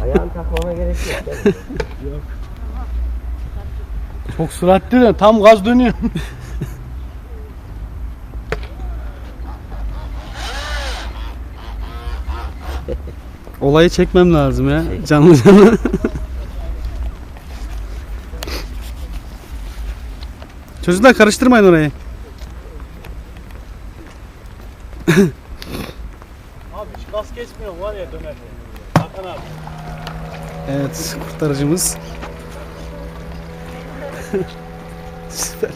Ayağını takmama gerek yok. Yok. Çok süratli dönüyor. Tam gaz dönüyor. Olayı çekmem lazım ya. Canlı canlı. Çocuklar karıştırmayın orayı. Abi hiç gaz kesmiyor var ya döner. Hakan abi. Evet, kurtarıcımız. Süper.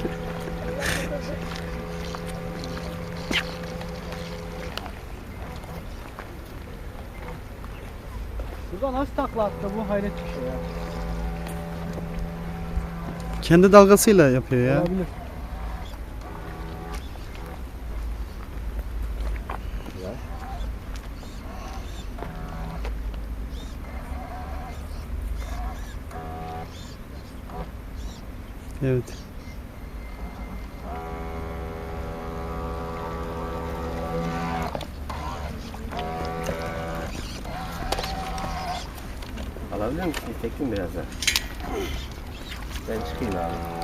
Burada nasıl takla attı bu, hayret bir şey ya. Kendi dalgasıyla yapıyor ya. Olabilir. Evet. Alabilir misin? Çekeyim biraz daha. Ben çıkayım abi.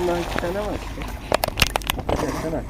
Bundan 2 tane var işte. Baksana.